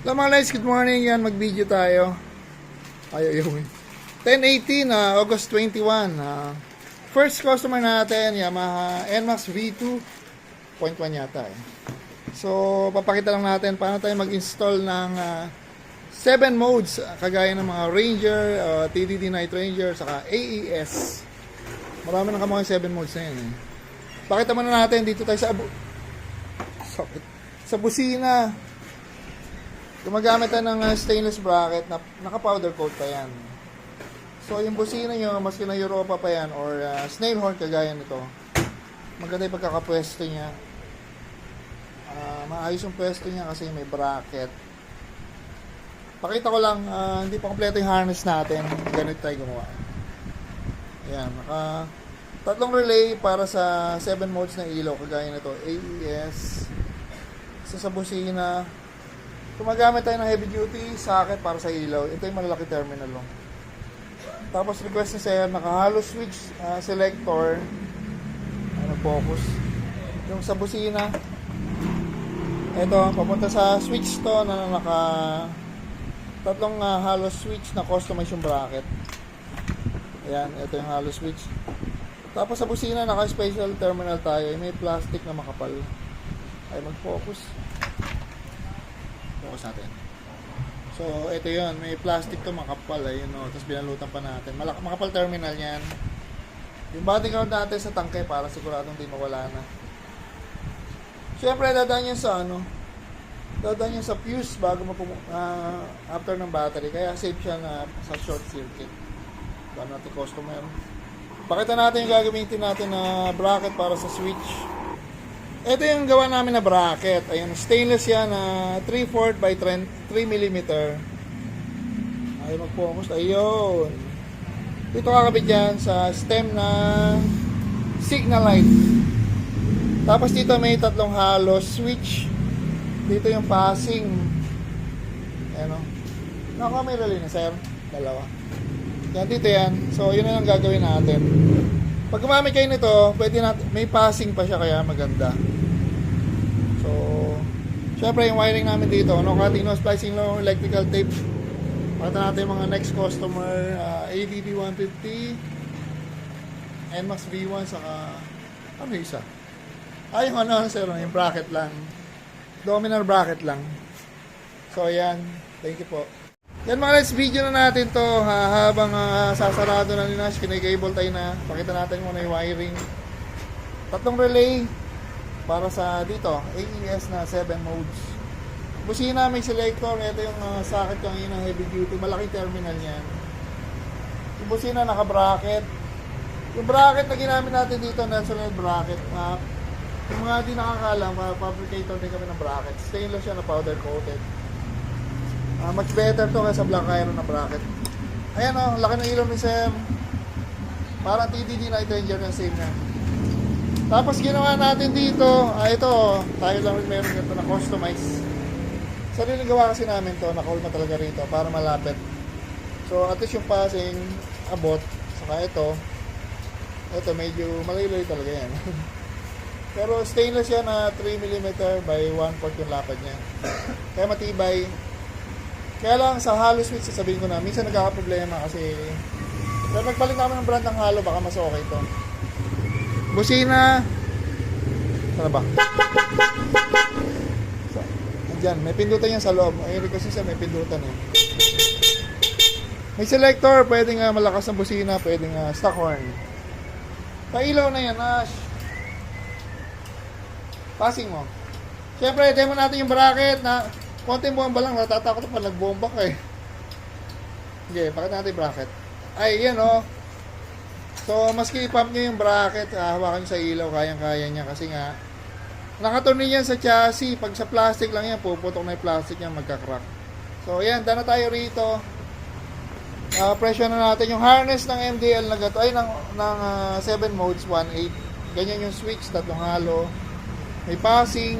Hello mga guys, good morning. Yan, mag-video tayo. Ayaw yung 10/18, August 21. First customer natin, Yamaha NMAX V2.1 yata eh. So, papakita lang natin paano tayo mag-install ng 7 modes, kagaya ng mga Ranger, TDD Night Ranger, saka AES. Marami na kamukha 7 modes na yan eh. Pakita muna natin, dito tayo sa busina. Gumagamit tayo ng stainless bracket na naka-powder coat pa yan. So, yung busina nyo, maski na Europa pa yan, or snail horn kagaya nito, maganda yung pagkakapwesto niya. Maayos yung pwesto niya kasi may bracket. Pakita ko lang, hindi pa kompleto yung harness natin. Ganito tayo gumawa. Ayan, tatlong relay para sa 7 modes na ilaw, kagaya nito, AES. Isa sa busina. Gumagamit tayo ng heavy duty socket para sa ilaw. Ito yung malalaki terminal lang. Tapos request ni Sir, naka-hollow switch selector. Focus. Yung sa busina. Ito, papunta sa switch to na tatlong hollow switch na customize yung bracket. Ayan, ito yung hollow switch. Tapos sa busina, naka-special terminal tayo. May plastic na makapal. Ay, mag-focus. Focus natin. So, ito yun. May plastic to makapal. Ayun, no? Tapos binalutan pa natin. Makapal terminal yan. Yung body ground natin sa tangke para siguradong di mawala na. Siyempre, dadaan yan sa dadaan yan sa fuse bago after ng battery. Kaya safe siya na sa short circuit. Bago natin customer. Pakita natin yung gagamitin natin na bracket para sa switch. Ito yung gawa namin na bracket. Ayun, stainless yan na 3/4 by 3mm. Ayun, mag-focus. Ayun. Dito kakabit yan sa stem na signal light. Tapos dito may tatlong hollow switch. Dito yung passing. Ayan o. Naka may relay na, sir. Dalawa. Yan, dito yan. So, yun na lang gagawin natin. Pag gumamit kayo nito, pwede natin, may passing pa siya kaya maganda. So, syempre yung wiring namin dito, no cutting, no splicing, no electrical tape. Pakita natin yung mga next customer, ADB 150, NMAX V1, saka ano yung isa? Yung sir, yung bracket lang. Dominar bracket lang. So, ayan. Thank you po. Yan mga guys, video na natin to habang sasarado na ni Nash, kinay-cable tayo na. Pakita natin muna yung wiring. Tatlong relay para sa dito, AES na 7 modes. Busina may selector, ito yung socket yung ng heavy duty, malaking terminal yan. Yung busina naka-bracket. Yung bracket na ginamit natin dito, Nelson bracket. Yung mga di nakakalam, fabricator din kami ng bracket. Stainless siya na powder coated. Much better to kaysa black iron na bracket. Ayan o, laki ng ilaw ni Sam. Parang TDD Night Ranger yung same na. Tapos ginawa natin dito, ito, tayo lang rin meron ganito na customize. Sarili gawa kasi namin to, na-call na talaga rito para malapit. So at least yung passing, abot, saka ito medyo malaylay talaga yan. Pero stainless yan na 3mm by 1/4 yung lapad niya. Kaya matibay. Kaya lang sa hollow switch, sasabihin ko na, minsan nagkakaproblema kasi kaya nagpalit namin ng brand ng hollow, baka mas okay ito. Busina. Sana ba? So, andyan, may pindutan yan sa loob. Ayun kasi siya may pindutan eh. May selector, pwedeng malakas ang busina, pwedeng stock horn. Pailaw na yan, Ash. Passing mo. Siyempre, demo natin yung bracket na konting bomba lang, natatakot pa nagbomba ka eh. Okay, pakita natin yung bracket. Ay, yan o. So, maski i-pump nyo yung bracket, hawakan nyo sa ilaw, kayang-kaya niya kasi nga, nakaturnin yan sa chassis. Pag sa plastic lang yan, puputok na yung plastic niya, magka-crack. So, yan, dana tayo rito. Pressure na natin yung harness ng MDL na gato, ay, ng 7 modes, 1.8. Ganyan yung switch, tatlong halo. May passing,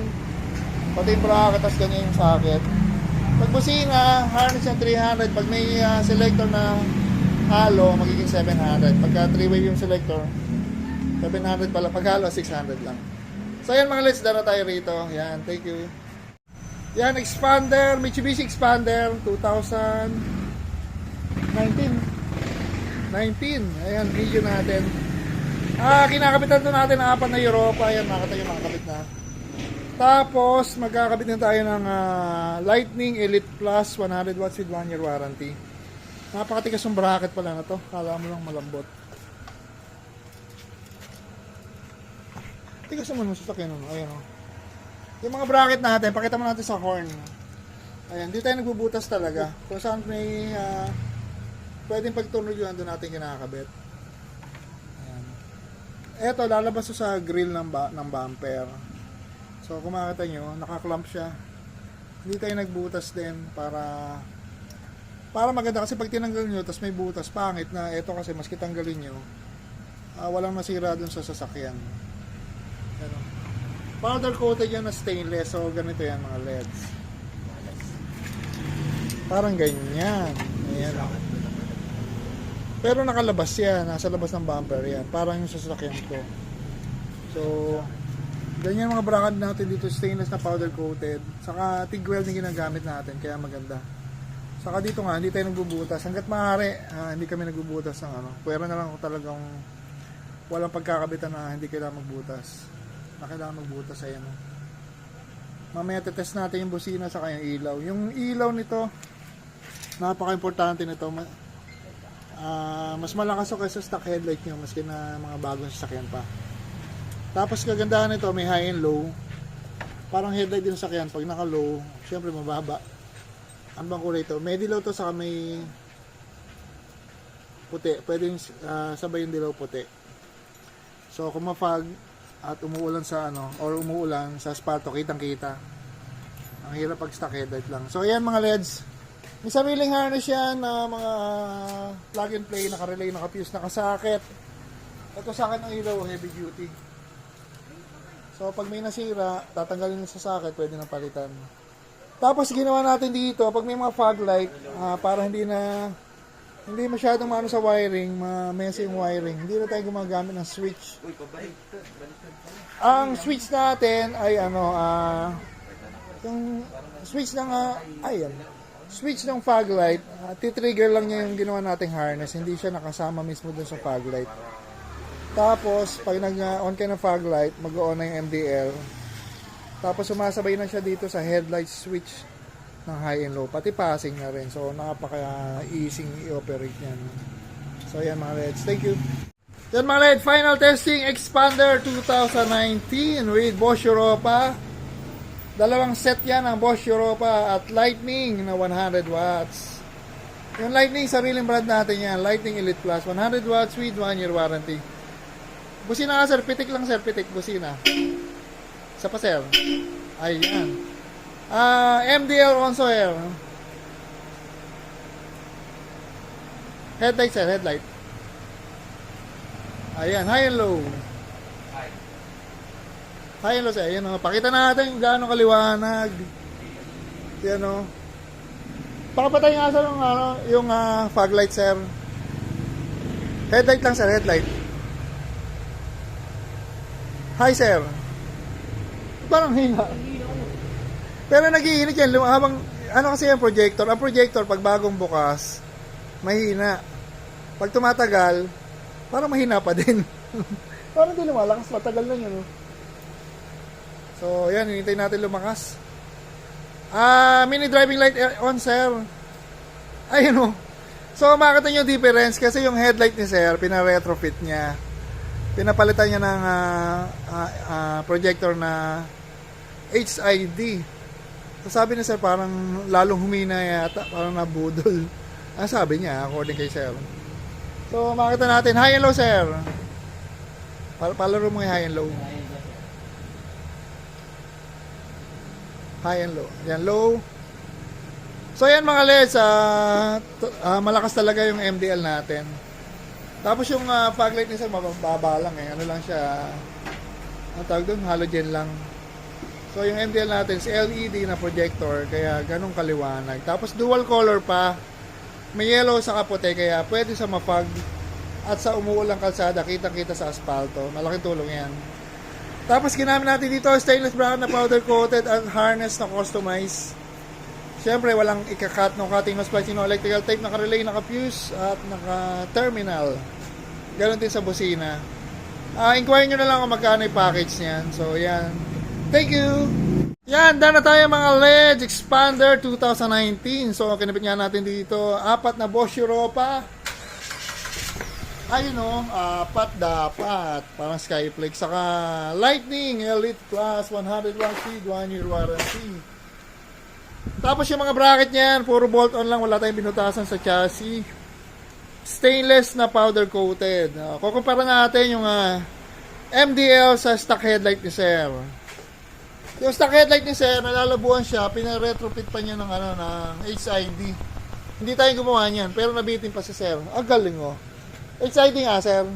pati yung bracket, tas ganyan yung socket. Pag busina, harness yung 300. Pag may selector na halo, magiging 700. Pagka 3-way yung selector, 700 pala. Pag halo, 600 lang. So yan mga let's, dara tayo rito. Yan, thank you. Yan, expander, Mitsubishi Expander 2019. 19. Ayan, video natin. Kinakabitan to natin ang 4 na Europa. Ayan, nakita yung nakakabit na. Tapos, magkakabit na tayo ng Lightning Elite Plus 100 watts with 1 year warranty. Napakatigas yung bracket pala na to. Kala mo lang malambot. Tigas naman mo sa sakyan. Ayan o. Yung mga bracket natin, pakita mo natin sa horn. Ayan, di tayo nagbubutas talaga. Kung saan may pwedeng pagtunog yun, doon natin kinakabit. Ayan. Eto, lalabas to sa grill ng bumper. So, kung makita nyo, nakaklamp siya. Hindi tayo nagbutas din para maganda. Kasi pag tinanggal nyo, tapos may butas, pangit na. Eto kasi, maski tanggalin nyo, walang nasira dun sa sasakyan. Ano. Powder coated yan na stainless. So, ganito yan mga LEDs. Parang ganyan. Ayan. Pero nakalabas yan. Nasa labas ng bumper yan. Parang yung sasakyan ko. So, ganyan mga bracket natin dito. Stainless na powder coated. Saka TIG welding ginagamit natin. Kaya maganda. Saka dito nga, hindi tayo nagbubutas. Hanggat maaari, hindi kami nagbubutas ng ano. Pwera na lang kung talagang walang pagkakabitan na hindi kailangan magbutas. Na kailangan magbutas. Ayan. Mamaya tetest natin yung busina saka yung ilaw. Yung ilaw nito, napaka-importante nito. Mas malakas o kaysa stock headlight nyo, maski na mga bagong sasakyan pa. Tapos kagandahan nito, may high and low. Parang headlight din sa sakyan. Pag naka-low, syempre mababa. Ang bang kulay ito? May dilaw to saka may puti. Pwedeng sabay yung dilaw puti. So kung ma-fog at umuulan sa ano, or umuulan sa asfalto, kitang-kita. Ang hirap pag stock headlight lang. So ayan mga LEDs. May sariling harness yan na mga plug and play, naka-relay, naka-fuse, nakasakit. Ito sa akin ang ilaw, heavy duty. So pag may nasira, tatanggalin sa socket, pwede na palitan. Tapos ginawa natin dito, pag may mga fog light, para hindi masyadong maano sa wiring, messy yung wiring, hindi na tayo gumagamit ng switch. Ang switch natin ay ano, yung switch ng switch ng fog light, titrigger lang niya yung ginawa nating harness, hindi siya nakasama mismo dun sa fog light. Tapos pag nag-on ka ng fog light, mag-on na yung MDL. Tapos sumasabay na siya dito sa headlight switch ng high and low, pati passing na rin. So napaka-easy i-operate niyan. So yan mga LEDs, thank you. Yan mga LED, final testing Expander 2019 with Bosch Europa. Dalawang set yan ang Bosch Europa at Lightning na 100 watts. Yung Lightning, sariling brand natin yan, Lightning Elite Plus, 100 watts with 1 year warranty. Busina nga sir, pitik lang sir, pitik, busina. Isa pa sir. Ayan. MDL also here. Headlight sir, headlight. Ayan, high and low. High and low sir, ayan o. Pakita natin kung gaano kaliwanag. Ayan o. Pakapatay nga sir yung fog light sir. Headlight lang sir, headlight. Hi sir. Parang hina. Pero nag-iinit yan. Habang, ano kasi yung projector? Ang projector, pag bagong bukas, mahina. Pag tumatagal, parang mahina pa din. Parang di lumalakas. Matagal na yun. So, yan. Hinintay natin lumakas. Mini driving light on, sir. Ayun o. So, makikita nyo yung difference. Kasi yung headlight ni sir, pina-retrofit niya. Pinapalitan niya ng projector na HID. So sabi niya sir, parang lalong humina yata, parang nabudol. Sabi niya, according kay sir. So makita natin, high and low sir. Palaro mo yung high and low. High and low. Yan, low. So yan mga LEDs, malakas talaga yung MDL natin. Tapos yung fog light ni sir, mababa lang eh. Ano lang siya, ang tawag doon, halogen lang. So yung MDL natin is LED na projector, kaya ganun kaliwanag. Tapos dual color pa, may yellow sa kapote, kaya pwede sa mapag at sa umuulang kalsada, kitang-kita sa asfalto. Malaking tulong yan. Tapos ginamit natin dito stainless bracket na powder coated at harness na customized. Siyempre walang ikakat no cutting no splicing no electrical tape, naka-relay, naka-fuse at naka-terminal. Ganon din sa busina. Inquire nyo na lang kung magkano yung package niyan. So yan. Thank you! Yan, done na tayo mga LEDs Expander 2019. So kinabit nga natin dito 4 na Bosch Europa. Ayun o, 4 dapat. Parang Skyflex. Saka Lightning Elite Plus 100 watt speed, 1 year warranty. Tapos yung mga bracket niyan, puro bolt on lang, wala tayong binutasan sa chassis. Stainless na powder coated. Kukumpara natin yung MDL sa stock headlight ni Sir. Yung stock headlight ni Sir, nalalabuan siya, pinaretrofit pa niya ng HID. Hindi tayo gumawa niyan, pero nabitin pa si Sir. Galing oh. HID nga, Sir.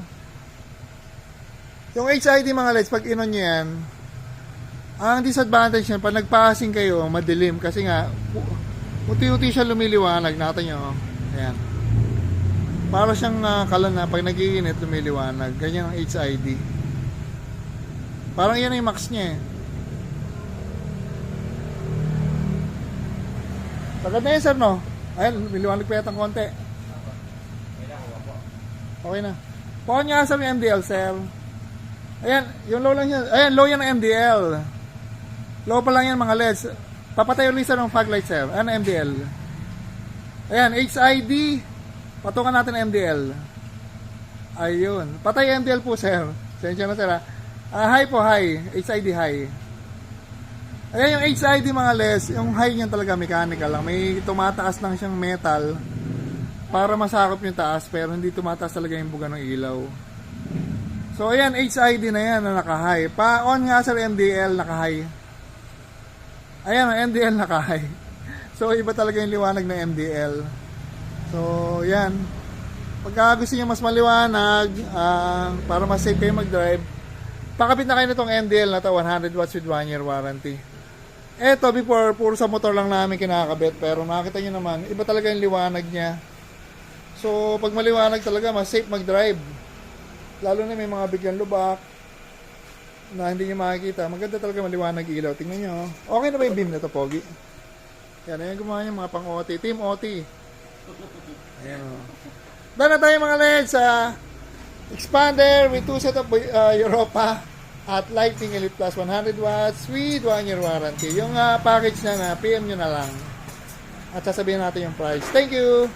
Yung HID mga LEDs, pag inon nyo yan, ang disadvantage niyan, pag nagpassing kayo, madilim. Kasi nga, unti-unti siya lumiliwanag. Natin nyo, ayan. Para siyang kalan na, pag nag-iinit, lumiliwanag. Ganyan ang HID. Parang yan yung max niya eh. Tagad na yan, Sir, no? Ayan, lumiliwanag pa yatang konti. Okay na. Pon nga sa MDL, Sir. Ayan, yung low lang yan. Ayan, low yan ng MDL. Low pa lang yan mga LEDs. Papatay ulit ng fog light, Sir. Ayan, MDL. Ayan, HID. Patungan natin ang MDL. Ayun. Patay MDL po, Sir. Sensya na, Sir. High po, high. HID high. Ayan yung HID mga LEDs. Yung high niyan talaga mechanical lang. May tumataas lang siyang metal para masakop yung taas, pero hindi tumataas talaga yung buga ng ilaw. So ayan, HID na yan na naka-high. Pa-on nga sa MDL, naka-high. Ayan, ang MDL naka-high. So iba talaga yung liwanag ng MDL. So yan. Pagka gusto nyo mas maliwanag, para mas safe kayo mag-drive, pakapit na kayo nitong MDL na to, 100 watts with 1 year warranty. Eto, before, puro sa motor lang namin kinakabit, pero nakita nyo naman, iba talaga yung liwanag niya. So, pag maliwanag talaga, mas safe mag-drive. Lalo na may mga biglang lubak na hindi nyo makikita. Maganda talaga maliwanag ilaw. Tingnan nyo. Okay na ba yung beam na to, Pogi? Yan, ayan gumawa yung mga pang-OT. Team OT. Ayan o. Dahil na tayo mga LEDs sa Expander with 2 set of Europa at Lightning Elite Plus 100 watts with 1 year warranty. Yung package na PM nyo na lang. At sasabihin natin yung price. Thank you!